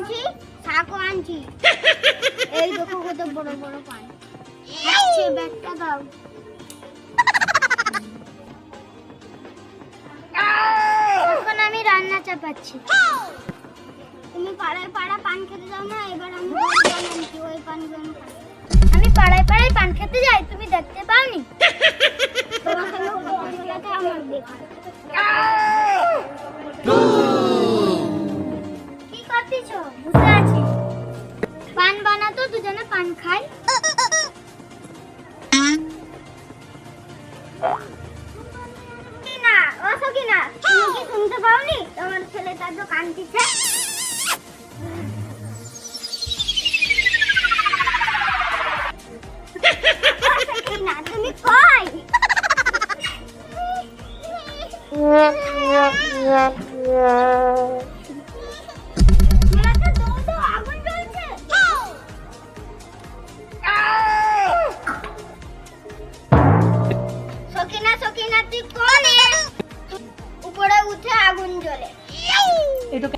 আনছি, শাকও আনছি। এই দেখো কত বড় বড় পান। আচ্ছা ব্যাগটা দাও। এখন আমি রান্না চাপাচ্ছি। তুমি পাড়ায় পাড়া পান খেতে যাও না, এবার আমি আনছি ওই পানগুলো খাবো। আমি পাড়ায় পাড়ায় পান খেতে যাই, তুমি দেখতে পাওনি? তোমাকে লোকে আমার দেখা। কি করতেছো? বসে আছি। পান বানাতো, দুজনে পান খাই। না ও সকিনা, তুমি কি শুনতে পাওনি? তোমার ছেলেটা তো কাঁদছে। সকিনা তুমি কই? মেলাতে দৌড় আগুন জ্বলছে। সকিনা সকিনা তুই কোনে? উপরে উঠে আগুন জ্বলে। এটুকু